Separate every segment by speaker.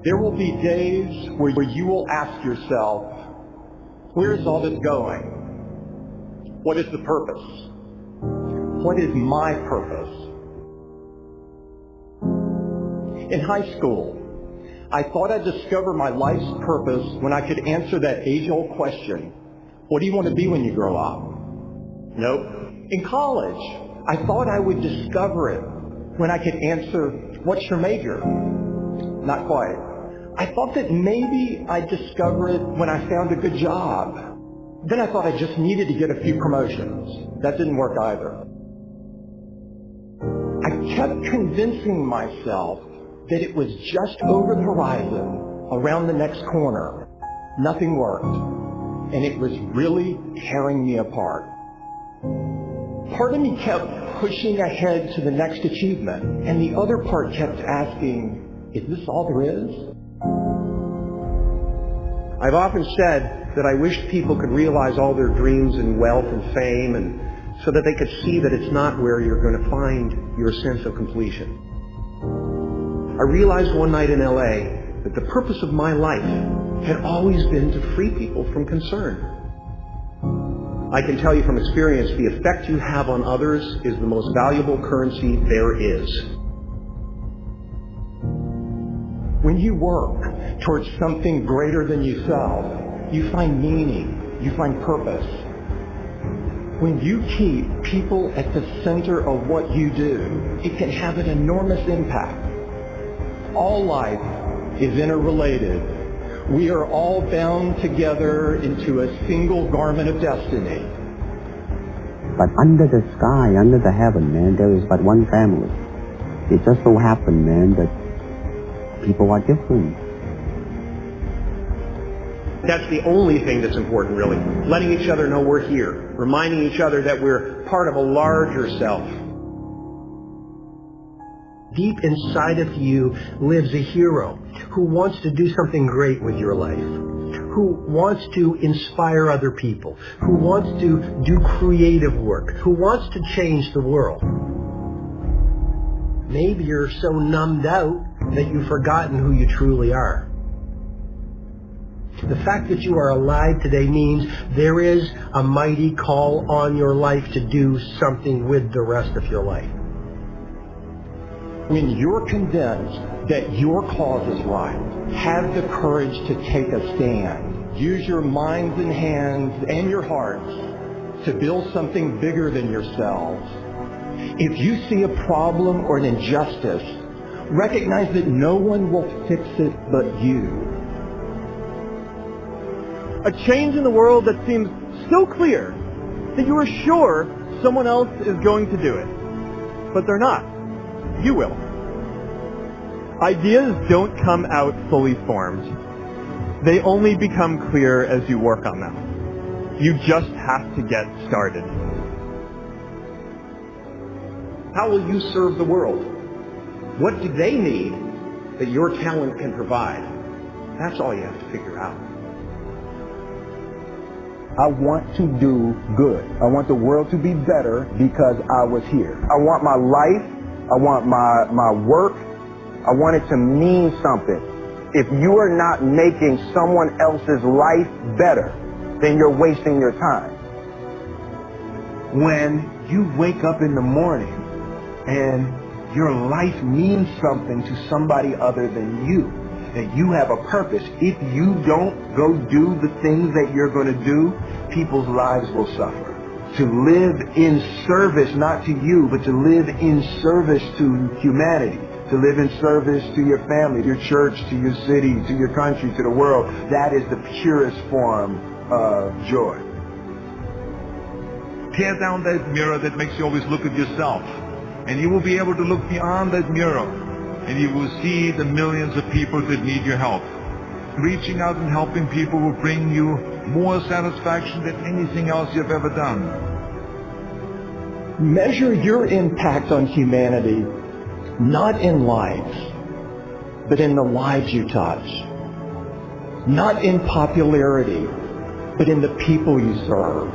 Speaker 1: There will be days where you will ask yourself, where is all this going? What is the purpose? What is my purpose? In high school, I thought I'd discover my life's purpose when I could answer that age-old question, what do you want to be when you grow up? Nope. In college, I thought I would discover it when I could answer, what's your major? Not quite. I thought that maybe I'd discover it when I found a good job. Then I thought I just needed to get a few promotions. That didn't work either. I kept convincing myself that it was just over the horizon, around the next corner. Nothing worked, and it was really tearing me apart. Part of me kept pushing ahead to the next achievement, and the other part kept asking, is this all there is?
Speaker 2: I've often said that I wish people could realize all their dreams in wealth and fame, and so that they could see that it's not where you're going to find your sense of completion. I realized one night in LA that the purpose of my life had always been to free people from concern. I can tell you from experience, the effect you have on others is the most valuable currency there is.
Speaker 1: When you work towards something greater than yourself, you find meaning, you find purpose. When you keep people at the center of what you do, it can have an enormous impact. All life is interrelated. We are all bound together into a single garment of destiny.
Speaker 3: But under the sky, under the heaven, man, there is but one family. It just so happened, man, that people are different.
Speaker 2: That's the only thing that's important, really. Letting each other know we're here. Reminding each other that we're part of a larger self. Deep inside of you lives a hero who wants to do something great with your life, who wants to inspire other people, who wants to do creative work, who wants to change the world. Maybe you're so numbed out that you've forgotten who you truly are. The fact that you are alive today means there is a mighty call on your life to do something with the rest of your life.
Speaker 1: When you're convinced that your cause is right, have the courage to take a stand. Use your minds and hands and your hearts to build something bigger than yourselves. If you see a problem or an injustice, recognize that no one will fix it but you.
Speaker 4: A change in the world that seems so clear that you are sure someone else is going to do it. But they're not. You will. Ideas don't come out fully formed. They only become clear as you work on them. You just have to get started.
Speaker 2: How will you serve the world? What do they need that your talent can provide? That's all you have to figure out.
Speaker 5: I want to do good. I want the world to be better because I was here. I want my life, I want my work, I want it to mean something. If you are not making someone else's life better, then you're wasting your time. When you wake up in the morning and your life means something to somebody other than you, that you have a purpose. If you don't go do the things that you're going to do, people's lives will suffer. To live in service, not to you, but to live in service to humanity, to live in service to your family, to your church, to your city, to your country, to the world, that is the purest form of joy.
Speaker 6: Tear down that mirror that makes you always look at yourself, and you will be able to look beyond that mirror, and you will see the millions of people that need your help. Reaching out and helping people will bring you more satisfaction than anything else you've ever done.
Speaker 1: Measure your impact on humanity not in lives, but in the lives you touch. Not in popularity, but in the people you serve.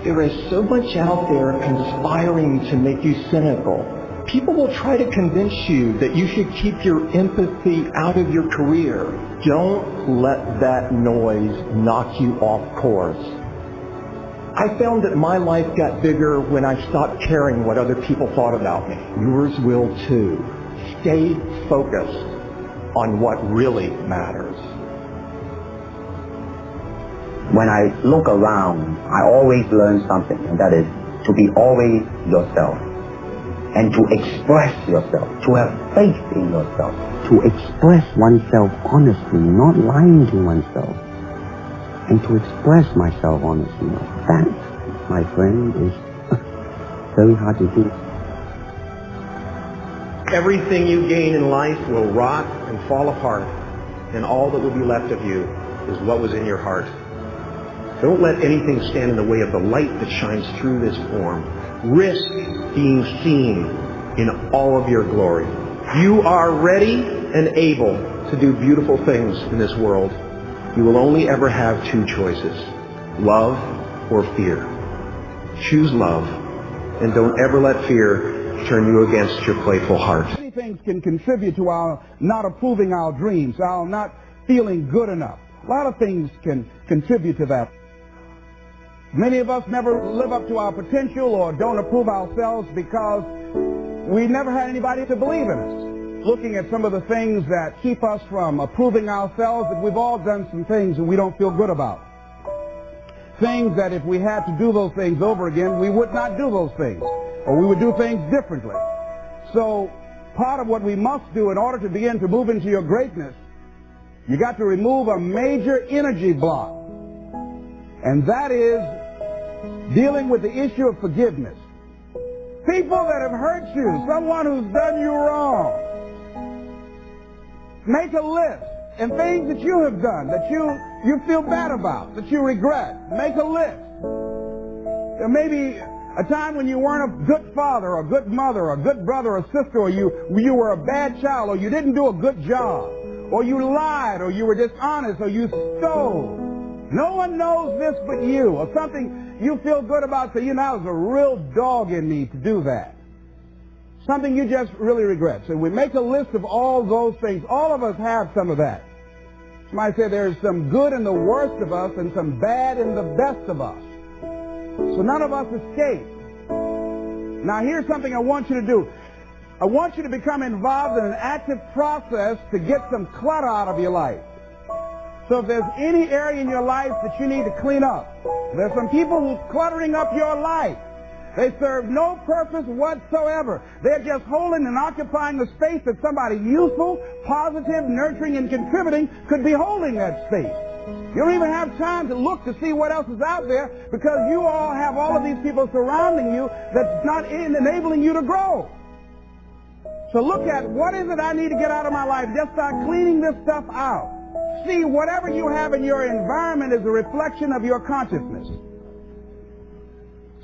Speaker 1: There is so much out there conspiring to make you cynical. People will try to convince you that you should keep your empathy out of your career. Don't let that noise knock you off course. I found that my life got bigger when I stopped caring what other people thought about me. Yours will too. Stay focused on what really matters.
Speaker 3: When I look around, I always learn something, and that is to be always yourself, and to express yourself, to have faith in yourself, to express oneself honestly, not lying to oneself, and to express myself honestly. That, my friend, is very hard to do.
Speaker 2: Everything you gain in life will rot and fall apart, and all that will be left of you is what was in your heart. Don't let anything stand in the way of the light that shines through this form. Risk being seen in all of your glory. You are ready and able to do beautiful things in this world. You will only ever have two choices, love or fear. Choose love, and don't ever let fear turn you against your playful heart.
Speaker 7: Many things can contribute to our not approving our dreams, our not feeling good enough. A lot of things can contribute to that. Many of us never live up to our potential or don't approve ourselves because we never had anybody to believe in us. Looking at some of the things that keep us from approving ourselves, that we've all done some things that we don't feel good about. Things that if we had to do those things over again, we would not do those things, or we would do things differently. So part of what we must do in order to begin to move into your greatness, you got to remove a major energy block, and that is dealing with the issue of forgiveness. People that have hurt you, someone who's done you wrong, make a list, and things that you have done that you feel bad about, that you regret. Make a list. There may be a time when you weren't a good father or a good mother or a good brother or sister, or you were a bad child, or you didn't do a good job, or you lied, or you were dishonest, or you stole. No one knows this but you, or something you feel good about, so you know, there's a real dog in me to do that. Something you just really regret. So we make a list of all those things. All of us have some of that. Somebody said there's some good in the worst of us and some bad in the best of us. So none of us escape. Now here's something I want you to do. I want you to become involved in an active process to get some clutter out of your life. So if there's any area in your life that you need to clean up, there's some people who are cluttering up your life. They serve no purpose whatsoever. They're just holding and occupying the space that somebody useful, positive, nurturing, and contributing could be holding that space. You don't even have time to look to see what else is out there because you all have all of these people surrounding you that's not enabling you to grow. So look at what is it I need to get out of my life. Just start cleaning this stuff out. See, whatever you have in your environment is a reflection of your consciousness.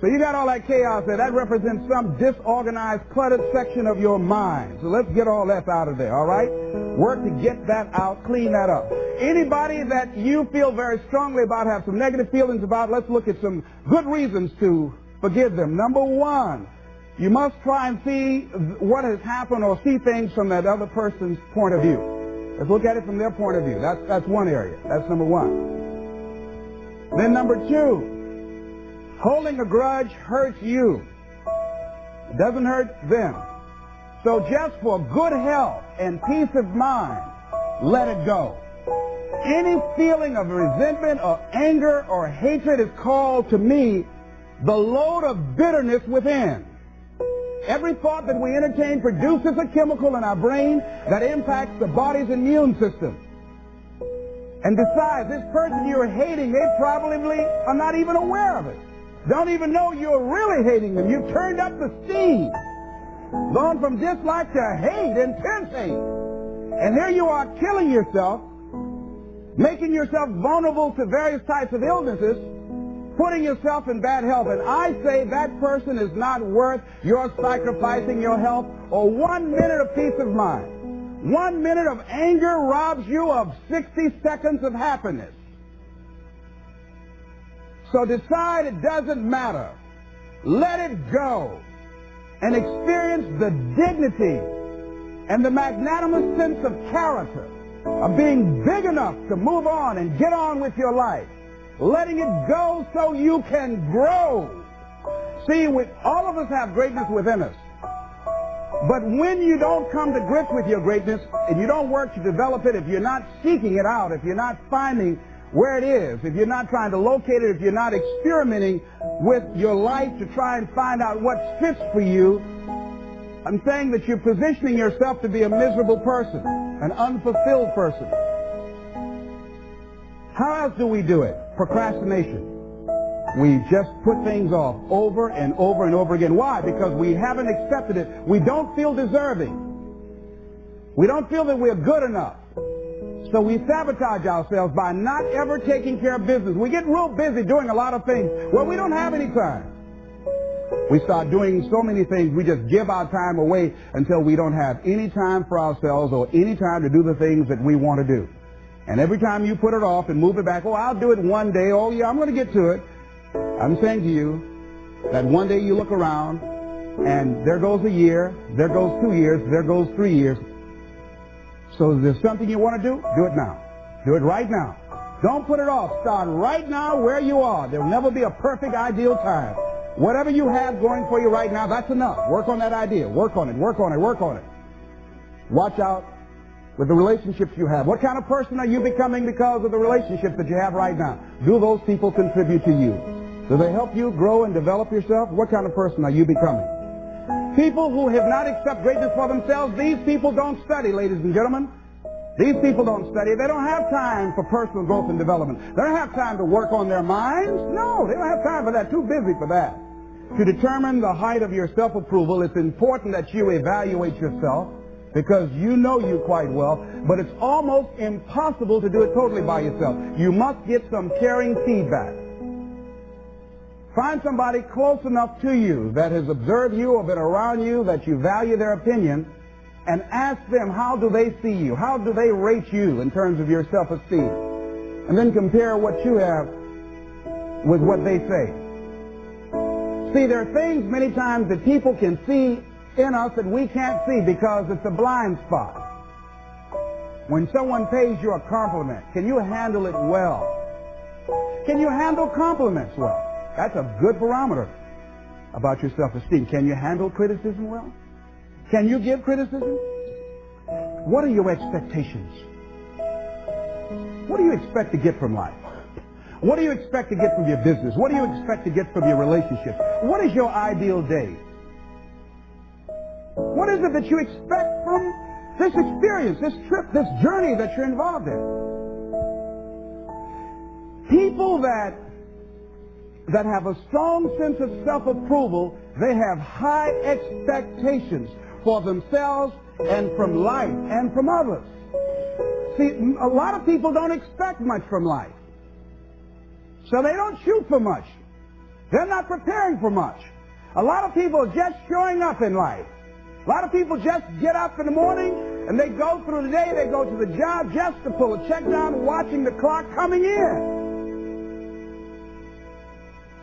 Speaker 7: So you got all that chaos there. That represents some disorganized, cluttered section of your mind. So let's get all that out of there, all right? Work to get that out, clean that up. Anybody that you feel very strongly about, have some negative feelings about, let's look at some good reasons to forgive them. Number one, you must try and see what has happened or see things from that other person's point of view. Let's look at it from their point of view. That's one area. That's number one. Then number two, holding a grudge hurts you. It doesn't hurt them. So just for good health and peace of mind, let it go. Any feeling of resentment or anger or hatred is called to me the load of bitterness within. Every thought that we entertain produces a chemical in our brain that impacts the body's immune system. And besides, this person you're hating, they probably are not even aware of it. Don't even know you're really hating them. You've turned up the steam. Gone from dislike to hate, intense hate. And here you are killing yourself, making yourself vulnerable to various types of illnesses, putting yourself in bad health. And I say that person is not worth your sacrificing your health or 1 minute of peace of mind. 1 minute of anger robs you of 60 seconds of happiness. So decide it doesn't matter. Let it go. and experience the dignity and the magnanimous sense of character of being big enough to move on and get on with your life, letting it go so you can grow. See, all of us have greatness within us. But when you don't come to grips with your greatness and you don't work to develop it, if you're not seeking it out, if you're not finding where it is, if you're not trying to locate it, if you're not experimenting with your life to try and find out what fits for you, I'm saying that you're positioning yourself to be a miserable person, an unfulfilled person. How else do we do it? Procrastination. We just put things off over and over and over again. Why? Because we haven't accepted it. We don't feel deserving. We don't feel that we're good enough. So we sabotage ourselves by not ever taking care of business. We get real busy doing a lot of things. Well, we don't have any time. We start doing so many things, we just give our time away until we don't have any time for ourselves or any time to do the things that we want to do. And every time you put it off and move it back, oh, I'll do it one day, oh yeah, I'm going to get to it. I'm saying to you that one day you look around and there goes a year, there goes 2 years, there goes 3 years. So if there's something you want to do it now. Do it right now. Don't put it off. Start right now where you are. There will never be a perfect, ideal time. Whatever you have going for you right now, that's enough. Work on that idea. Work on it, work on it, work on it. Watch out with the relationships you have. What kind of person are you becoming because of the relationships that you have right now? Do those people contribute to you? Do they help you grow and develop yourself? What kind of person are you becoming? People who have not accepted greatness for themselves, these people don't study, ladies and gentlemen. These people don't study. They don't have time for personal growth and development. They don't have time to work on their minds. No, they don't have time for that. Too busy for that. To determine the height of your self-approval, it's important that you evaluate yourself because you know you quite well, but it's almost impossible to do it totally by yourself. You must get some caring feedback. Find somebody close enough to you that has observed you or been around you that you value their opinion and ask them, how do they see you? How do they rate you in terms of your self-esteem? And then compare what you have with what they say. See, there are things many times that people can see in us that we can't see because it's a blind spot. When someone pays you a compliment, can you handle it well? Can you handle compliments well? That's a good barometer about your self-esteem. Can you handle criticism well? Can you give criticism? What are your expectations? What do you expect to get from life? What do you expect to get from your business? What do you expect to get from your relationships? What is your ideal day? What is it that you expect from this experience, this trip, this journey that you're involved in? People that have a strong sense of self-approval, they have high expectations for themselves and from life and from others. See, a lot of people don't expect much from life. So they don't shoot for much. They're not preparing for much. A lot of people are just showing up in life. A lot of people just get up in the morning and they go through the day, they go to the job just to pull a check down, watching the clock coming in.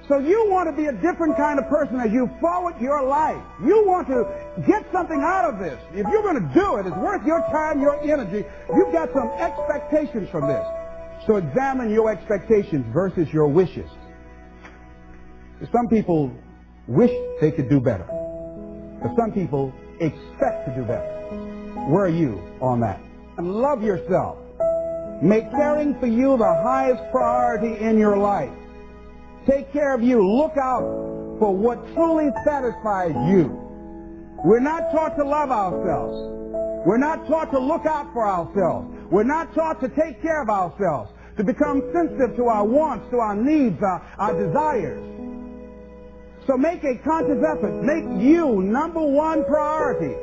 Speaker 7: So you want to be a different kind of person as you forward your life. You want to get something out of this. If you're going to do it, it's worth your time, your energy. You've got some expectations from this. So examine your expectations versus your wishes. Some people wish they could do better. But some people expect to do better. Where are you on that? And love yourself. Make caring for you the highest priority in your life. Take care of you. Look out for what truly satisfies you. We're not taught to love ourselves. We're not taught to look out for ourselves. We're not taught to take care of ourselves, to become sensitive to our wants, to our needs, our desires. So make a conscious effort. Make you number one priority.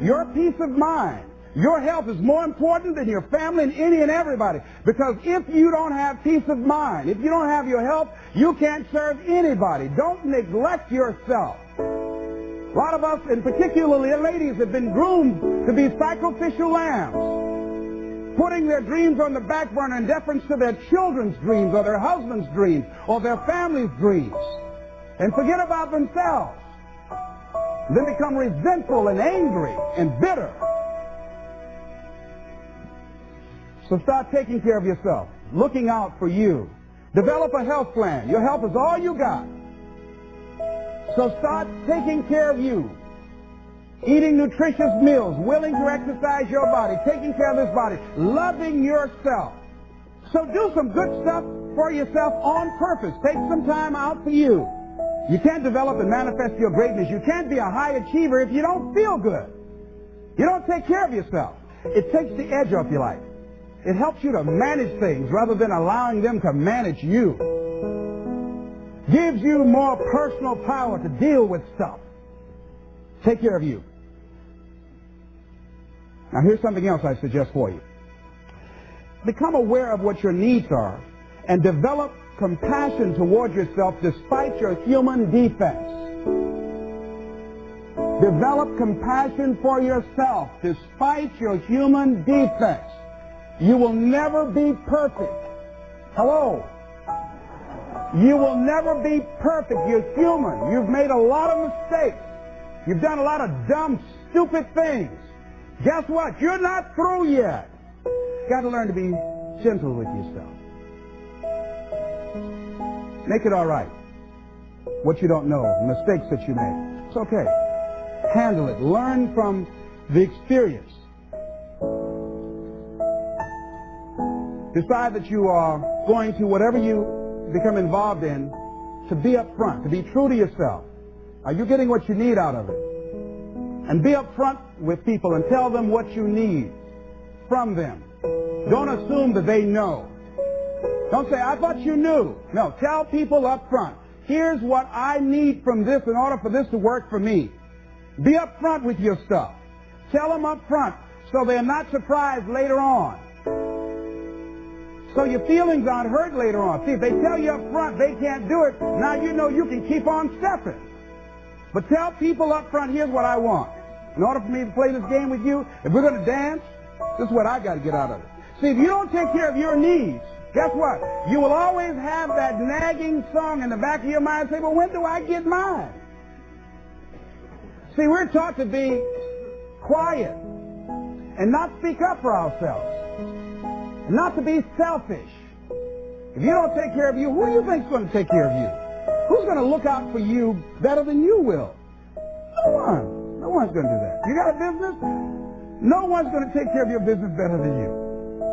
Speaker 7: Your peace of mind. Your health is more important than your family and any and everybody. Because if you don't have peace of mind, if you don't have your health, you can't serve anybody. Don't neglect yourself. A lot of us, and particularly ladies, have been groomed to be sacrificial lambs, putting their dreams on the back burner in deference to their children's dreams or their husband's dreams or their family's dreams, and forget about themselves. Then become resentful and angry and bitter. So start taking care of yourself, looking out for you. Develop a health plan. Your health is all you got. So start taking care of you. Eating nutritious meals, willing to exercise your body, taking care of this body, loving yourself. So do some good stuff for yourself on purpose. Take some time out for you. You can't develop and manifest your greatness. You can't be a high achiever if you don't feel good. You don't take care of yourself. It takes the edge off your life. It helps you to manage things rather than allowing them to manage you. Gives you more personal power to deal with stuff. Take care of you. Now here's something else I suggest for you. Become aware of what your needs are and develop compassion toward yourself despite your human defects. Develop compassion for yourself despite your human defects. You will never be perfect. Hello? You will never be perfect. You're human. You've made a lot of mistakes. You've done a lot of dumb, stupid things. Guess what? You're not through yet. You've got to learn to be gentle with yourself. Make it all right. What you don't know, the mistakes that you made. It's okay. Handle it. Learn from the experience. Decide that you are going to, whatever you become involved in, to be up front, to be true to yourself. Are you getting what you need out of it? And be up front with people and tell them what you need from them. Don't assume that they know. Don't say, I thought you knew. No, tell people up front, here's what I need from this in order for this to work for me. Be up front with your stuff. Tell them up front so they're not surprised later on. So your feelings aren't hurt later on. See, if they tell you up front they can't do it, now you know you can keep on stepping. But tell people up front, here's what I want. In order for me to play this game with you, if we're going to dance, this is what I got to get out of it. See, if you don't take care of your needs, guess what? You will always have that nagging song in the back of your mind say, well, when do I get mine? See, we're taught to be quiet and not speak up for ourselves. And not to be selfish. If you don't take care of you, who do you think is going to take care of you? Who's going to look out for you better than you will? No one. No one's going to do that. You got a business? No one's going to take care of your business better than you.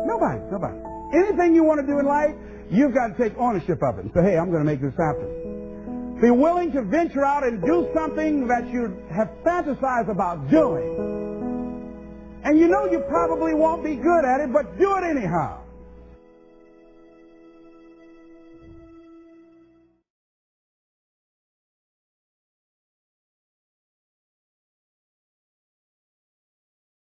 Speaker 7: Nobody. Nobody. Anything you want to do in life, you've got to take ownership of it and say, hey, I'm going to make this happen. Be willing to venture out and do something that you have fantasized about doing. And you know you probably won't be good at it, but do it anyhow.